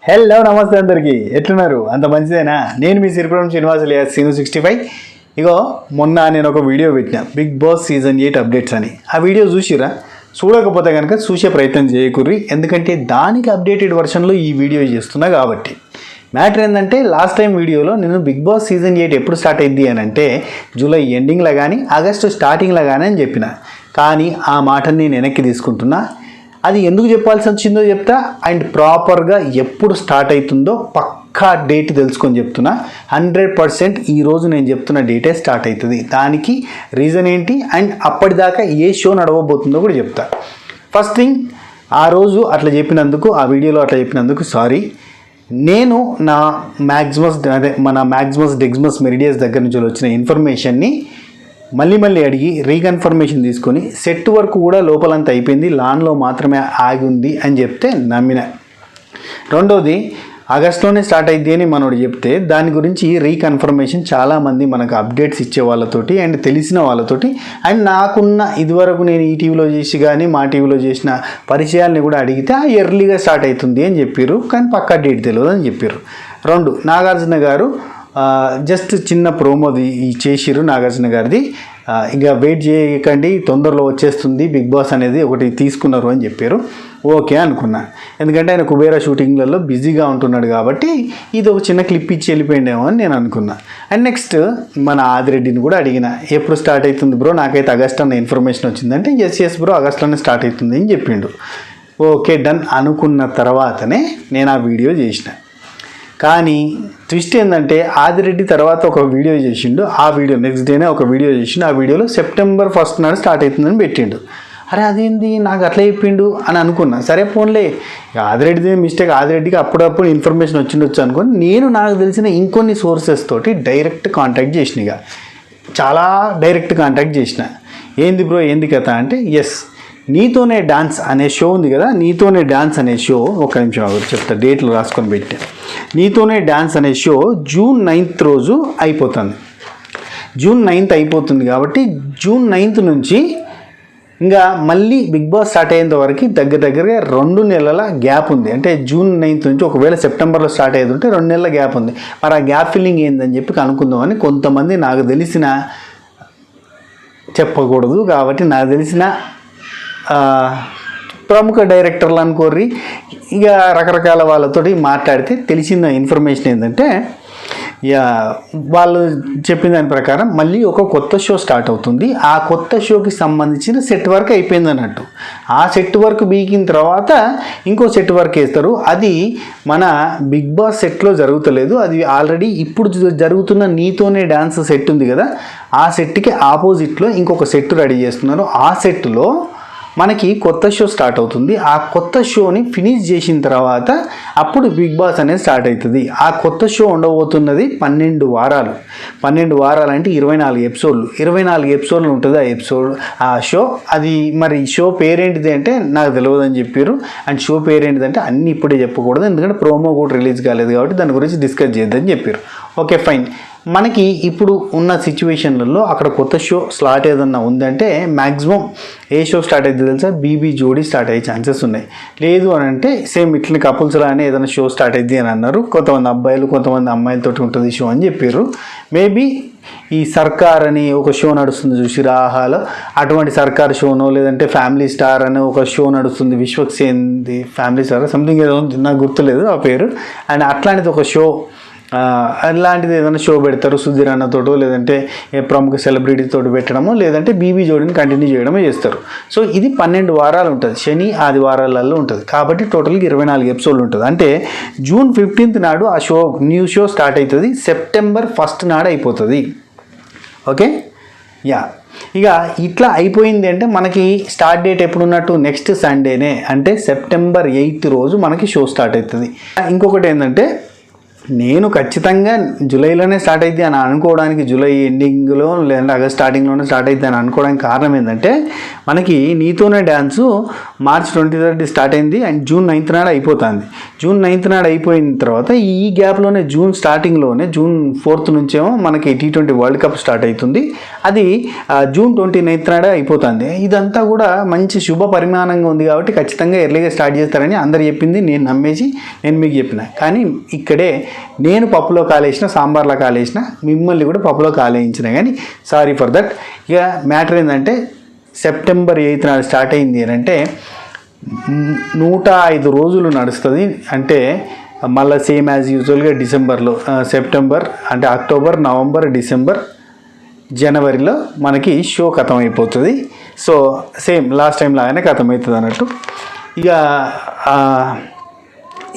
Hello నమస్తే అందరికీ ఎట్లున్నారు అంత మంచిదేనా నేను మీ సిరిపురం శ్రీనివాస్ సీను 65 ఇగో మొన్న నేను ఒక వీడియో పెట్టిన బిగ్ బాస్ సీజన్ 8 అప్డేట్స్ అని ఆ వీడియో చూసిరా చూడకపోతే కనుక చూసే ప్రయత్నం చేయకుర్రి ఎందుకంటే దానికి అప్డేటెడ్ వర్షన్లో ఈ వీడియో చేస్తున్నా కాబట్టి మ్యాటర్ ఏంటంటే లాస్ట్ టైం వీడియోలో నేను బిగ్ బాస్ సీజన్ 8 ఎప్పుడు స్టార్ట్ అయింది అని అంటే జూలై ఎండింగ్లో కానీ ఆగస్టు స్టార్టింగ్లో కానీ అని చెప్పిన కానీ ఆ మాటని నేను వెనక్కి తీసుకుంటున్నా అది ఎందుకు చెప్పాల్సి వచ్చిందో చెప్తా అండ్ ప్రాపర్గా ఎప్పుడు స్టార్ట్ అవుతుందో పక్కా డేట్ తెలుసుకొని చెప్తున్నా 100% ఈరోజు నేను చెప్తున్న డేటే స్టార్ట్ అవుతుంది దానికి రీజన్ ఏంటి అండ్ అప్పటిదాకా ఏ షో నడవబోతుందో కూడా చెప్తా ఫస్ట్ థింగ్ ఆ రోజు అట్లా చెప్పినందుకు ఆ వీడియోలో అట్లా చెప్పినందుకు సారీ నేను నా మ్యాక్సిమస్ డెగ్జిమస్ మెరిడియస్ దగ్గర నుంచి వచ్చిన ఇన్ఫర్మేషన్ని మళ్ళీ అడిగి రీకన్ఫర్మేషన్ తీసుకొని సెట్ వర్క్ కూడా లోపలంతా అయిపోయింది లాన్లో మాత్రమే ఆగి ఉంది అని చెప్తే నమ్మిన రెండోది ఆగస్టులోనే స్టార్ట్ అయింది అని మనోడు చెప్తే దాని గురించి రీకన్ఫర్మేషన్ చాలామంది మనకు అప్డేట్స్ ఇచ్చే వాళ్ళతోటి అండ్ తెలిసిన వాళ్ళతోటి అండ్ నాకున్న ఇదివరకు నేను ఈ టీవీలో చేసి కానీ మా టీవీలో చేసిన పరిచయాల్ని కూడా అడిగితే ఎర్లీగా స్టార్ట్ అవుతుంది అని చెప్పారు కానీ పక్కా డేట్ తెలియదు అని చెప్పారు రెండు నాగార్జున గారు జస్ట్ చిన్న ప్రోమోది చేసిరు నాగార్జున గారిది ఇంకా వెయిట్ చేయకండి తొందరలో వచ్చేస్తుంది బిగ్ బాస్ అనేది ఒకటి తీసుకున్నారు అని చెప్పారు ఓకే అనుకున్నా ఎందుకంటే ఆయన కుబేరా షూటింగ్లలో బిజీగా ఉంటున్నాడు కాబట్టి ఇది ఒక చిన్న క్లిప్ ఇచ్చి వెళ్ళిపోయిండేమో అని నేను అనుకున్నా అండ్ నెక్స్ట్ మన ఆదిరెడ్డిని కూడా అడిగిన ఎప్పుడు స్టార్ట్ అవుతుంది బ్రో నాకైతే ఆగస్ట్ అన్న ఇన్ఫర్మేషన్ వచ్చిందంటే ఎస్ బ్రో ఆగస్ట్లోనే స్టార్ట్ అవుతుంది అని చెప్పిండు ఓకే డన్ అనుకున్న తర్వాతనే నేను ఆ వీడియో చేసిన కానీ ట్విస్ట్ ఏంటంటే ఆదిరెడ్డి తర్వాత ఒక వీడియో చేసిండు ఆ వీడియో నెక్స్ట్ డేనే ఒక వీడియో చేసిండు ఆ వీడియోలో సెప్టెంబర్ 1 నాడు స్టార్ట్ అవుతుందని పెట్టిండు అరే అదేంది నాకు అట్లా చెప్పిండు అని అనుకున్నా సరే ఫోన్లే ఆదిరెడ్డిది మిస్టేక్ ఆదిరెడ్డికి అప్పుడప్పుడు ఇన్ఫర్మేషన్ వచ్చిండొచ్చు అనుకుని నేను నాకు తెలిసిన ఇంకొన్ని సోర్సెస్ తోటి డైరెక్ట్ కాంటాక్ట్ చేసిన ఇక చాలా డైరెక్ట్ కాంటాక్ట్ చేసిన ఏంది బ్రో ఏంది కథ అంటే ఎస్ నీతోనే డాన్స్ అనే షో ఉంది కదా నీతోనే డాన్స్ అనే షో ఒక నిమిషం చెప్తా డేట్లు రాసుకొని పెట్టా నీతోనే డాన్స్ అనే షో జూన్ 9th రోజు అయిపోతుంది జూన్ 9th అయిపోతుంది కాబట్టి జూన్ 9th నుంచి ఇంకా మళ్ళీ బిగ్ బాస్ స్టార్ట్ అయ్యేంత వరకు దగ్గరగా 2 నెలల గ్యాప్ ఉంది అంటే జూన్ 9th నుంచి ఒకవేళ సెప్టెంబర్లో స్టార్ట్ అయ్యేది ఉంటే 2 నెలల గ్యాప్ ఉంది మరి ఆ గ్యాప్ ఫిల్లింగ్ ఏందని చెప్పి కనుక్కుందామని కొంతమంది నాకు తెలిసిన చెప్పకూడదు కాబట్టి నాకు తెలిసిన ప్రముఖ డైరెక్టర్లు అనుకోర్రి ఇక రకరకాల వాళ్ళతోటి మాట్లాడితే తెలిసిన ఇన్ఫర్మేషన్ ఏంటంటే వాళ్ళు చెప్పిన దాని ప్రకారం మళ్ళీ ఒక కొత్త షో స్టార్ట్ అవుతుంది ఆ కొత్త షోకి సంబంధించిన సెట్ వర్క్ అయిపోయింది అన్నట్టు ఆ సెట్ వర్క్ బీకిన తర్వాత ఇంకో సెట్ వర్క్ వేస్తారు అది మన బిగ్ బాస్ సెట్లో జరుగుతలేదు అది ఆల్రెడీ ఇప్పుడు జరుగుతున్న నీతోనే డాన్స్ సెట్ ఉంది కదా ఆ సెట్కి ఆపోజిట్లో ఇంకొక సెట్ రెడీ చేస్తున్నారు ఆ సెట్లో మనకి కొత్త షో స్టార్ట్ అవుతుంది ఆ కొత్త షోని ఫినిష్ చేసిన తర్వాత అప్పుడు బిగ్ బాస్ అనేది స్టార్ట్ అవుతుంది ఆ కొత్త షో ఉండబోతున్నది 12 వారాలు 12 వారాలు అంటే 24 ఎపిసోడ్లు 24 ఎపిసోడ్లు ఉంటుంది ఆ షో అది మరి షో పేరేంటిది అంటే నాకు తెలియదు అని చెప్పారు అండ్ షో పేరేంటిదంటే అన్నీ ఇప్పుడే చెప్పకూడదు ఎందుకంటే ప్రోమో కూడా రిలీజ్ కాలేదు కాబట్టి దాని గురించి డిస్కస్ చేద్దని చెప్పారు ఓకే ఫైన్ మనకి ఇప్పుడు ఉన్న సిచ్యువేషన్లలో అక్కడ కొత్త షో స్టార్ట్ ఏదన్నా ఉందంటే మ్యాక్సిమం ఏ షో స్టార్ట్ అవుతుంది తెలుసా బీబీ జోడీ స్టార్ట్ అయ్యే ఛాన్సెస్ ఉన్నాయి లేదు అని అంటే సేమ్ ఇట్లని కపుల్స్ లానే ఏదైనా షో స్టార్ట్ అయింది అని అన్నారు కొంతమంది అబ్బాయిలు కొంతమంది అమ్మాయిలతో ఉంటుంది షో అని చెప్పారు మేబీ ఈ సర్కార్ అని ఒక షో నడుస్తుంది చూసి రాహాలో అటువంటి సర్కార్ షోనో లేదంటే ఫ్యామిలీ స్టార్ అని ఒక షో నడుస్తుంది విశ్వక్సేన్ది ఫ్యామిలీ స్టార్ సంథింగ్ ఏదో నాకు గుర్తులేదు ఆ పేరు అండ్ అట్లాంటిది ఒక షో అలాంటిది ఏదైనా షో పెడతారు సుధీర్ అన్నతోటో లేదంటే ప్రముఖ సెలబ్రిటీతో పెట్టడమో లేదంటే బీబీ జోడీని కంటిన్యూ చేయడమో చేస్తారు సో ఇది 12 వారాలు ఉంటుంది శని ఆదివారాలలో ఉంటుంది కాబట్టి టోటల్గా 24 ఎపిసోడ్లు ఉంటుంది అంటే జూన్ 15th నాడు ఆ షో న్యూ షో స్టార్ట్ అవుతుంది సెప్టెంబర్ 1 నాడు అయిపోతుంది ఓకే ఇక ఇట్లా అయిపోయింది అంటే మనకి స్టార్ట్ డేట్ ఎప్పుడు ఉన్నట్టు నెక్స్ట్ సండేనే అంటే సెప్టెంబర్ 8th రోజు మనకి షో స్టార్ట్ అవుతుంది ఇంకొకటి ఏంటంటే నేను ఖచ్చితంగా జూలైలోనే స్టార్ట్ అవుతుంది అని అనుకోవడానికి, జూలై ఎండింగ్లో లేదంటే ఆగస్ట్ స్టార్టింగ్లోనే స్టార్ట్ అవుతుంది అని అనుకోవడానికి కారణం ఏంటంటే మనకి నీతోనే డ్యాన్సు మార్చ్ 23 స్టార్ట్ అయింది అండ్ జూన్ 9 నాడు అయిపోతుంది. జూన్ 9 నాడు అయిపోయిన తర్వాత ఈ గ్యాప్లోనే జూన్ స్టార్టింగ్లోనే జూన్ 4 నుంచేమో మనకి T20 వరల్డ్ కప్ స్టార్ట్ అవుతుంది. అది జూన్ 29 నాడే అయిపోతుంది. ఇదంతా కూడా మంచి శుభ పరిమాణంగా ఉంది కాబట్టి ఖచ్చితంగా ఎర్లీగా స్టార్ట్ చేస్తారని అందరు చెప్పింది నేను నమ్మేసి నేను మీకు చెప్పిన. కానీ ఇక్కడే నేను పప్పులో కాలేసిన, సాంబార్లో కాలేసిన, మిమ్మల్ని కూడా పప్పులో కాలేయించిన. కానీ సారీ ఫర్ దట్. ఇక మ్యాటర్ ఏంటంటే సెప్టెంబర్ 8 నాడు స్టార్ట్ అయింది అని అంటే 105 రోజులు నడుస్తుంది. అంటే మళ్ళీ సేమ్ యాజ్ యూజువల్గా డిసెంబర్లో, సెప్టెంబర్ అంటే అక్టోబర్, నవంబర్, డిసెంబర్, జనవరిలో మనకి షో ఖతం అయిపోతుంది. సో సేమ్ లాస్ట్ టైం లాగానే ఖతం అవుతుంది అన్నట్టు. ఇక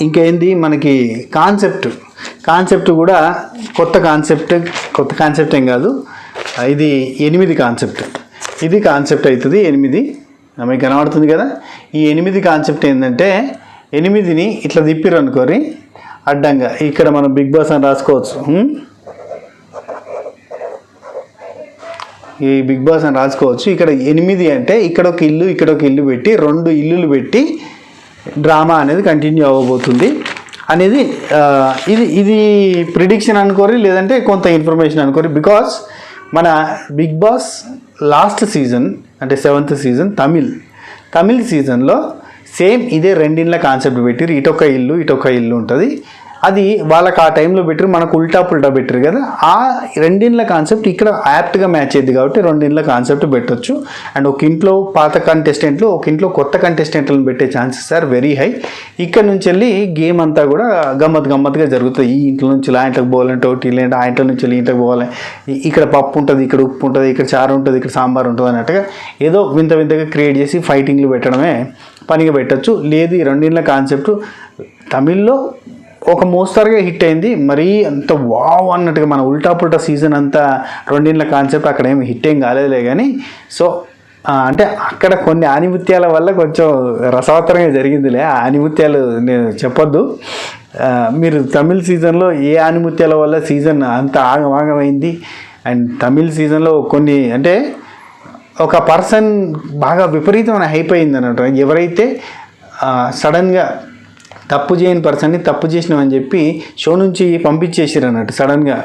ఇంకేంది మనకి కాన్సెప్ట్ కూడా కొత్త కాన్సెప్ట్ ఏం కాదు, ఇది 8 కాన్సెప్ట్. ఇది కాన్సెప్ట్ అవుతుంది 8. మీకు కనబడుతుంది కదా. ఈ 8 కాన్సెప్ట్ ఏంటంటే 8ని ఇట్లా తిప్పిరు అనుకోరి అడ్డంగా, ఇక్కడ మనం బిగ్ బాస్ అని రాసుకోవచ్చు. ఈ బిగ్ బాస్ అని రాసుకోవచ్చు. ఇక్కడ 8 అంటే ఇక్కడ ఒక ఇల్లు పెట్టి 2 ఇల్లులు పెట్టి డ్రామా అనేది కంటిన్యూ అవ్వబోతుంది అనేది ఇది ప్రిడిక్షన్ అనుకోరి, లేదంటే కొంత ఇన్ఫర్మేషన్ అనుకోరి. బికాస్ మన బిగ్ బాస్ లాస్ట్ సీజన్ అంటే 7th సీజన్ తమిళ్ సీజన్లో సేమ్ ఇదే 2 ఇళ్ళ కాన్సెప్ట్ పెట్టిరు. ఇటొక ఇల్లు ఉంటుంది. అది వాళ్ళకి ఆ టైంలో పెట్టిరు, మనకు ఉల్టా పుల్టా పెట్టిరు కదా. ఆ 2 ఇళ్ళ కాన్సెప్ట్ ఇక్కడ యాప్ట్గా మ్యాచ్ అయ్యింది కాబట్టి 2 ఇళ్ళ కాన్సెప్ట్ పెట్టొచ్చు. అండ్ ఒక ఇంట్లో పాత కంటెస్టెంట్లు, ఒక ఇంట్లో కొత్త కంటెస్టెంట్లను పెట్టే ఛాన్సెస్ ఆర్ వెరీ హై. ఇక్కడ నుంచి వెళ్ళి గేమ్ అంతా కూడా గమ్మత్తుగా జరుగుతుంది. ఈ ఇంట్లో నుంచి ఆ ఇంట్లోకి పోవాలంటే ఒకటి, లేదంటే ఆ ఇంట్లో నుంచి వెళ్ళి ఇంట్లోకి పోవాలి. ఇక్కడ పప్పు ఉంటుంది, ఇక్కడ ఉప్పు ఉంటుంది, ఇక్కడ చారు ఉంటుంది, ఇక్కడ సాంబార్ ఉంటుంది అన్నట్టుగా ఏదో వింతగా క్రియేట్ చేసి ఫైటింగ్లు పెట్టడమే పనిగా పెట్టచ్చు. లేదు ఈ 2 ఇళ్ళ కాన్సెప్ట్ తమిళ్లో ఒక మోస్తరుగా హిట్ అయింది, మరీ అంత వావ్ అన్నట్టుగా మన ఉల్టా పుల్టా సీజన్ అంతా 2 ఇళ్ళ కాన్సెప్ట్ అక్కడ ఏమి హిట్ ఏం కాలేదులే. కానీ సో అంటే అక్కడ కొన్ని ఆనిముత్యాల వల్ల కొంచెం రసవత్తరంగా జరిగిందిలే. ఆ ఆనిముత్యాలు నేను చెప్పొద్దు. మీరు తమిళ్ సీజన్లో ఏ ఆనిముత్యాల వల్ల సీజన్ అంత ఆగమైంది. అండ్ తమిళ్ సీజన్లో కొన్ని అంటే ఒక పర్సన్ బాగా విపరీతమైన హైప్ అయింది అన్నట్టు. ఎవరైతే సడన్గా తప్పు చేయని పర్సన్ని తప్పు చేసినామని చెప్పి షో నుంచి పంపించేసారు అన్నట్టు, సడన్గా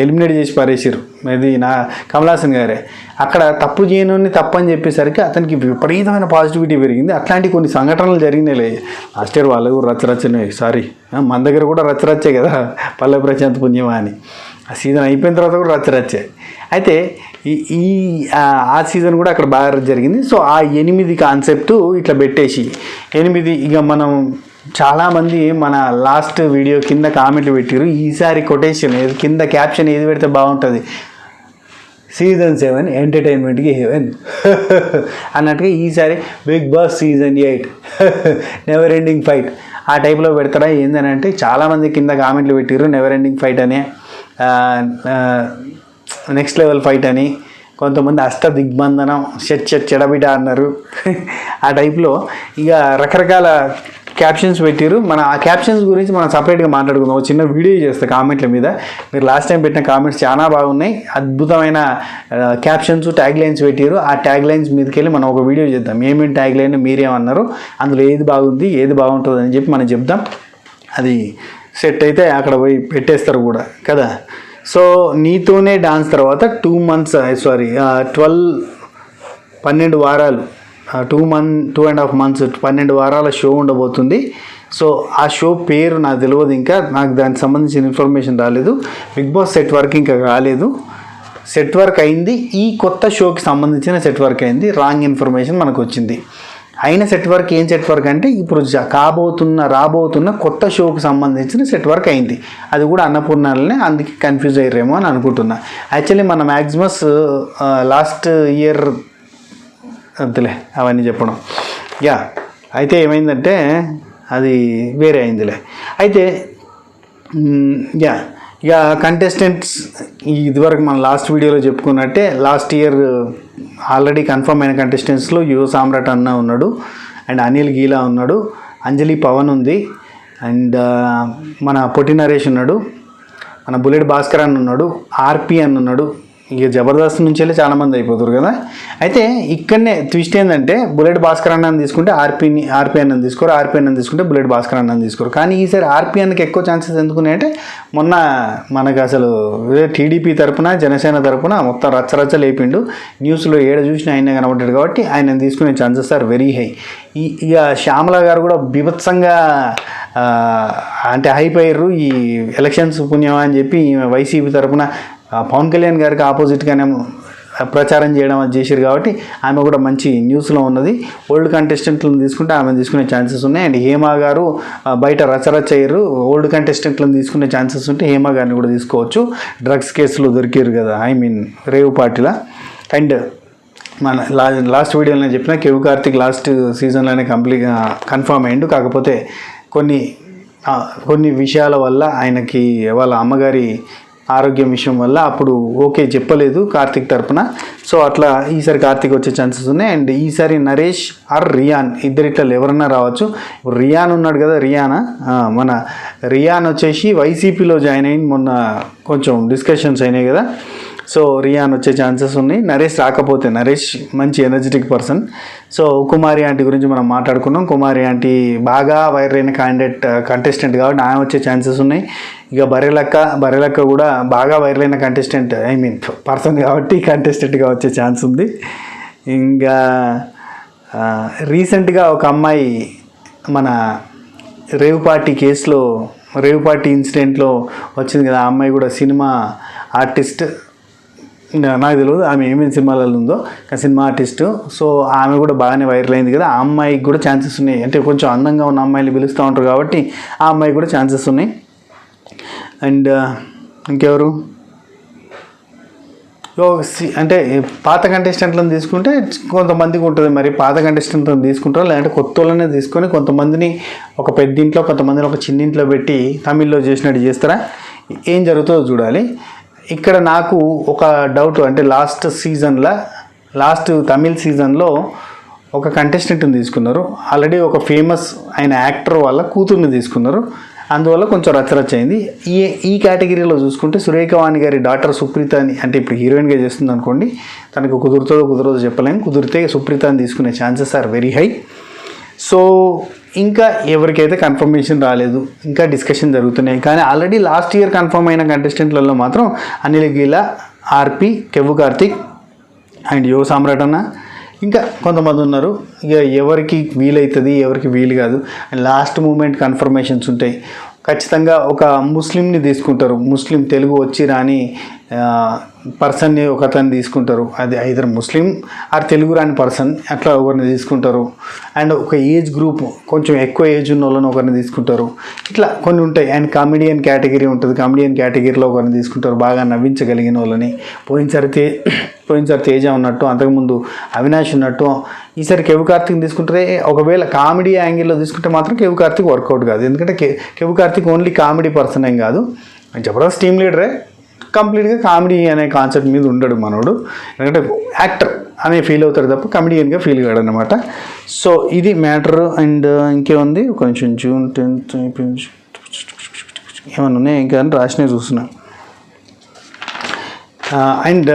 ఎలిమినేట్ చేసి పారేసారు. ఇది నా కమల్ హాసన్ గారే. అక్కడ తప్పు చేయని తప్పు అని చెప్పేసరికి అతనికి విపరీతమైన పాజిటివిటీ పెరిగింది. అట్లాంటి కొన్ని సంఘటనలు జరిగినాయి. లాస్ట్ ఇయర్ వాళ్ళు రచ్చరచ్చనే, సారీ మన దగ్గర కూడా రచ్చరచ్చే కదా, పల్లె ప్రశాంత్ పుణ్యమా అని. ఆ సీజన్ అయిపోయిన తర్వాత కూడా రచ్చరచ్చే. అయితే ఆ సీజన్ కూడా అక్కడ బాగా జరిగింది. సో ఆ 8 కాన్సెప్ట్ ఇట్లా పెట్టేసి 8 ఇక మనం చాలామంది మన లాస్ట్ వీడియో కింద కామెంట్లు పెట్టారు. ఈసారి కొటేషన్ కింద క్యాప్షన్ ఏది పెడితే బాగుంటుంది, సీజన్ 7 ఎంటర్టైన్మెంట్కి హెవెన్ అన్నట్టుగా ఈసారి Bigg Boss season 8 never ending fight ఆ టైప్లో పెడతారా ఏందని అంటే చాలామంది కింద కామెంట్లు పెట్టారు. నెవర్ ఎండింగ్ ఫైట్ అని, నెక్స్ట్ లెవెల్ ఫైట్ అని, కొంతమంది అష్ట దిగ్బంధనం, చెడబిట అన్నారు. ఆ టైప్లో ఇక రకరకాల క్యాప్షన్స్ పెట్టారు. మన ఆ క్యాప్షన్స్ గురించి మనం సపరేట్గా మాట్లాడుకుందాం. ఒక చిన్న వీడియో చేస్తే కామెంట్ల మీద. మీరు లాస్ట్ టైం పెట్టిన కామెంట్స్ చాలా బాగున్నాయి, అద్భుతమైన క్యాప్షన్స్, ట్యాగ్ లైన్స్ పెట్టారు. ఆ ట్యాగ్ లైన్స్ మీదకి వెళ్ళి మనం ఒక వీడియో చేద్దాం. ఏమేమి ట్యాగ్ లైన్ మీరేమన్నారు, అందులో ఏది బాగుంది ఏది బాగుంటుంది అని చెప్పి మనం చెప్దాం. అది సెట్ అయితే అక్కడ పోయి పెట్టేస్తారు కూడా కదా. సో నీతోనే డాన్స్ తర్వాత 12 వారాలు 2.5 months 12 వారాల షో ఉండబోతుంది. సో ఆ షో పేరు నాకు తెలియదు, ఇంకా నాకు దానికి సంబంధించిన ఇన్ఫర్మేషన్ రాలేదు. బిగ్ బాస్ సెట్ వర్క్ ఇంకా కాలేదు. సెట్ వర్క్ అయింది, ఈ కొత్త షోకి సంబంధించిన సెట్ వర్క్ అయింది. రాంగ్ ఇన్ఫర్మేషన్ మనకు వచ్చింది. అయిన సెట్ వర్క్ ఏం సెట్ వర్క్ అంటే ఇప్పుడు రాబోతున్న కొత్త షోకి సంబంధించిన సెట్ వర్క్ అయింది. అది కూడా అన్నపూర్ణాలనే, అందుకే కన్ఫ్యూజ్ అయ్యారేమో అని అనుకుంటున్నా. యాక్చువల్లీ మన మ్యాక్సిమస్ లాస్ట్ ఇయర్ అంతలే అవన్నీ చెప్పడం. అయితే ఏమైందంటే అది వేరే అయిందిలే. అయితే ఇక కంటెస్టెంట్స్ ఇదివరకు మనం లాస్ట్ వీడియోలో చెప్పుకున్నట్టే లాస్ట్ ఇయర్ ఆల్రెడీ కన్ఫర్మ్ అయిన కంటెస్టెంట్స్లో యువ సామ్రాట్ అన్న ఉన్నాడు, అండ్ అనిల్ గీలా ఉన్నాడు, అంజలి పవన్ ఉంది, అండ్ మన పొట్టి నరేష్ ఉన్నాడు, మన బుల్లెట్ భాస్కర్ అని ఉన్నాడు, ఆర్పి అని ఉన్నాడు. ఇక జబర్దస్త్ నుంచి వెళ్ళి చాలామంది అయిపోతారు కదా. అయితే ఇక్కడనే ట్విస్ట్ ఏంటంటే బుల్లెట్ భాస్కర్ అన్నని తీసుకుంటే ఆర్పి అన్నని తీసుకోరు, ఆర్పి అన్నని తీసుకుంటే బుల్లెట్ భాస్కర్ అన్నని తీసుకోరు. కానీ ఈసారి ఆర్పి అన్నకి ఎక్కువ ఛాన్సెస్ ఎందుకున్నాయంటే మొన్న మనకు అసలు టీడీపీ తరపున జనసేన తరపున మొత్తం రచ్చరచ్చ లేపిండు, న్యూస్లో ఏడ చూసినా ఆయనే కనబడ్డాడు కాబట్టి ఆయన తీసుకునే ఛాన్సెస్ ఆర్ వెరీ హై. ఇక శ్యామల గారు కూడా బీభత్సంగా అంటే హైప్ అయ్యారు ఈ ఎలక్షన్స్ పుణ్యమా అని చెప్పి వైసీపీ తరపున పవన్ కళ్యాణ్ గారికి ఆపోజిట్గానే ప్రచారం చేయడం అది చేశారు కాబట్టి ఆమె కూడా మంచి న్యూస్లో ఉన్నది. ఓల్డ్ కంటెస్టెంట్లను తీసుకుంటే ఆమె తీసుకునే ఛాన్సెస్ ఉన్నాయి. అండ్ హేమ గారు బయట రచరచ అయ్యారు, ఓల్డ్ కంటెస్టెంట్లను తీసుకునే ఛాన్సెస్ ఉంటే హేమ గారిని కూడా తీసుకోవచ్చు. డ్రగ్స్ కేసులో దొరికారు కదా, రేవ్ పార్టీలా. అండ్ మన లాస్ట్ వీడియోలో నేను చెప్పిన కెవి కార్తిక్ లాస్ట్ సీజన్లోనే కన్ఫర్మ్ అయ్యిండు. కాకపోతే కొన్ని విషయాల వల్ల ఆయనకి వాళ్ళ అమ్మగారి ఆరోగ్యం విషయం వల్ల అప్పుడు ఓకే చెప్పలేదు కార్తిక్ తరపున. సో అట్లా ఈసారి కార్తిక్ వచ్చే ఛాన్సెస్ ఉన్నాయి. అండ్ ఈసారి నరేష్ ఆర్ రియాన్ ఇద్దరిట్లో ఎవరన్నా రావచ్చు. ఇప్పుడు రియాన్ ఉన్నాడు కదా, మన రియాన్ వచ్చేసి వైసీపీలో జాయిన్ అయ్యి మొన్న కొంచెం డిస్కషన్స్ అయినాయి కదా. సో రియాన్ వచ్చే ఛాన్సెస్ ఉన్నాయి. నరేష్ రాకపోతే, నరేష్ మంచి ఎనర్జెటిక్ పర్సన్. సో కుమారి ఆంటీ గురించి మనం మాట్లాడుకున్నాం. కుమారి ఆంటీ బాగా వైర్ అయిన కంటెస్టెంట్ కాబట్టి ఆమె వచ్చే ఛాన్సెస్ ఉన్నాయి. ఇక బర్రెలక్క కూడా బాగా వైరల్ అయిన కంటెస్టెంట్ పర్సన్ కాబట్టి కంటెస్టెంట్గా వచ్చే ఛాన్స్ ఉంది. ఇంకా రీసెంట్గా ఒక అమ్మాయి మన రేవ్ పార్టీ ఇన్సిడెంట్లో వచ్చింది కదా, ఆ అమ్మాయి కూడా సినిమా ఆర్టిస్ట్. నాకు తెలియదు ఆమె ఏమేమి సినిమాలలో ఉందో, కానీ సినిమా ఆర్టిస్టు. సో ఆమె కూడా బాగానే వైరల్ అయింది కదా, ఆ అమ్మాయికి కూడా ఛాన్సెస్ ఉన్నాయి. అంటే కొంచెం అందంగా ఉన్న అమ్మాయిని పిలుస్తూ ఉంటారు కాబట్టి ఆ అమ్మాయికి కూడా ఛాన్సెస్ ఉన్నాయి. అండ్ ఇంకెవరు అంటే పాత కంటెస్టెంట్లను తీసుకుంటే కొంతమందికి ఉంటుంది, మరి పాత కంటెస్టెంట్లను తీసుకుంటారు లేదంటే కొత్త వాళ్ళనే తీసుకొని కొంతమందిని ఒక పెద్దింట్లో కొంతమందిని ఒక చిన్నింట్లో పెట్టి తమిళ్లో చేసినట్టు చేస్తారా, ఏం జరుగుతుందో చూడాలి. ఇక్కడ నాకు ఒక డౌట్, అంటే లాస్ట్ తమిళ్ సీజన్లో ఒక కంటెస్టెంట్ని తీసుకున్నారు. ఆల్రెడీ ఒక ఫేమస్ అయిన యాక్టర్ వాళ్ళ కూతుర్ని తీసుకున్నారు. అందువల్ల కొంచెం రచ్చరచ్చ అయింది. ఈ కేటగిరీలో చూసుకుంటే సురేఖవాణి గారి డాటర్ సుప్రీతని, అంటే ఇప్పుడు హీరోయిన్గా చేస్తుంది అనుకోండి, తనకు కుదురుతుందో చెప్పలేము. కుదిరితే సుప్రీతని తీసుకునే chances are very high. So ఇంకా ఎవరికైతే కన్ఫర్మేషన్ రాలేదు, ఇంకా డిస్కషన్ జరుగుతున్నాయి. కానీ ఆల్రెడీ లాస్ట్ ఇయర్ కన్ఫర్మ్ అయిన కంటెస్టెంట్లలో మాత్రం అనిల్ గీలా, ఆర్పి, కెవ్వు కార్తిక్ అండ్ యువ సామ్రాట్ అన్న, ఇంకా కొంతమంది ఉన్నారు. ఇక ఎవరికి వీలవుతుంది ఎవరికి వీలు కాదు. అండ్ లాస్ట్ మూమెంట్ కన్ఫర్మేషన్స్ ఉంటాయి. ఖచ్చితంగా ఒక ముస్లింని తీసుకుంటారు, ముస్లిం తెలుగు వచ్చి రాని పర్సన్ని ఒకతన్ని తీసుకుంటారు. అది ఐదర్ ముస్లిం ఆర్ తెలుగు రాని పర్సన్, అట్లా ఒకరిని తీసుకుంటారు. అండ్ ఒక ఏజ్ గ్రూప్ కొంచెం ఎక్కువ ఏజ్ ఉన్న వాళ్ళని ఒకరిని తీసుకుంటారు. ఇట్లా కొన్ని ఉంటాయి. అండ్ కామెడియన్ కేటగిరీ ఉంటుంది, కామెడియన్ కేటగిరీలో ఒకరిని తీసుకుంటారు, బాగా నవ్వించగలిగిన వాళ్ళని. పోయినసారి తేజ ఉన్నట్టు, అంతకుముందు అవినాష్ ఉన్నట్టు ఈసారి కెవ్వు కార్తిక్ తీసుకుంటే, ఒకవేళ కామెడీ యాంగిల్లో తీసుకుంటే మాత్రం కెవ్వు కార్తిక్ వర్కౌట్ కాదు. ఎందుకంటే కెవ్వు కార్తిక్ ఓన్లీ కామెడీ పర్సన్ ఏం కాదు, జబర్దస్త్ టీమ్ లీడరే, కంప్లీట్గా కామెడీ అనే కాన్సెప్ట్ మీద ఉండడు మనోడు. ఎందుకంటే యాక్టర్ అనే ఫీల్ అవుతాడు తప్ప కమెడియన్గా ఫీల్ కాడు అనమాట. సో ఇది మ్యాటర్. అండ్ ఇంకేముంది, కొంచెం జూన్ 10th ఏమన్నా ఉన్నాయి ఇంకా అని రాసినవి చూస్తున్నా. అండ్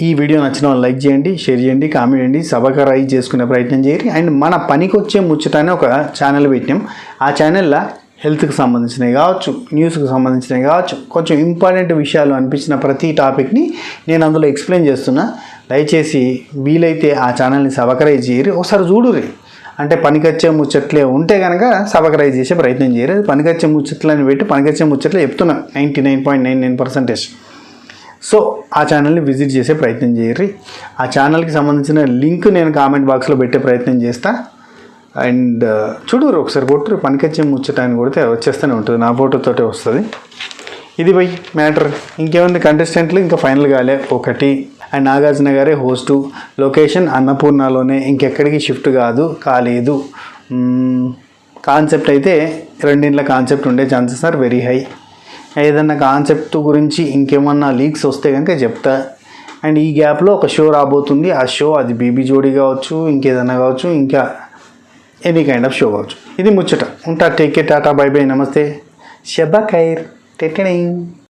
ఈ వీడియో నచ్చిన వాళ్ళు లైక్ చేయండి, షేర్ చేయండి, కామెంట్ చేయండి, సబ్స్క్రైబ్ చేసుకునే ప్రయత్నం చేయండి. అండ్ మన పనికొచ్చే ముచ్చట అనే ఒక ఛానల్ పెట్టినాం. ఆ ఛానల్లో హెల్త్కి సంబంధించినవి కావచ్చు, న్యూస్కి సంబంధించినవి కావచ్చు, కొంచెం ఇంపార్టెంట్ విషయాలు అనిపించిన ప్రతి టాపిక్ని నేను అందులో ఎక్స్ప్లెయిన్ చేస్తున్నా. దయచేసి వీలైతే ఆ ఛానల్ని సబ్స్క్రైబ్ చేయరు, ఒకసారి చూడుర్రి. అంటే పనికొచ్చే ముచ్చట్లే ఉంటే కనుక సబ్స్క్రైబ్ చేసే ప్రయత్నం చేయరు. పనికొచ్చే ముచ్చట్లని పెట్టి పనికొచ్చే ముచ్చట్లు చెప్తున్నా 99.99%. సో ఆ ఛానల్ని విజిట్ చేసే ప్రయత్నం చేయరు. ఆ ఛానల్కి సంబంధించిన లింక్ నేను కామెంట్ బాక్స్లో పెట్టే ప్రయత్నం చేస్తా. అండ్ చూడరు, ఒకసారి కొట్టురు, పనికొచ్చే ముచ్చటాన్ని కొడితే వచ్చేస్తూనే ఉంటుంది, నా ఫోటోతోటే వస్తుంది. ఇది పోయి మ్యాటర్. ఇంకేముంది, కంటెస్టెంట్లు ఇంకా ఫైనల్ కాలే ఒకటి. అండ్ నాగార్జున గారే హోస్టు, లొకేషన్ అన్నపూర్ణలోనే, ఇంకెక్కడికి షిఫ్ట్ కాలేదు. కాన్సెప్ట్ అయితే రెండింట్ల కాన్సెప్ట్ ఉండే ఛాన్సెస్ ఆర్ వెరీ హై. ఏదన్నా కాన్సెప్ట్ గురించి ఇంకేమన్నా లీక్స్ వస్తే కనుక చెప్తా. అండ్ ఈ గ్యాప్లో ఒక షో రాబోతుంది. ఆ షో అది బీబీ జోడీ కావచ్చు, ఇంకేదన్నా కావచ్చు, ఇంకా ఎనీ కైండ్ ఆఫ్ షో కావచ్చు. ఇది ముచ్చట. ఉంటా. Take care. Tata. By by. నమస్తే. షబ్బా ఖైర్. టెటెడింగ్.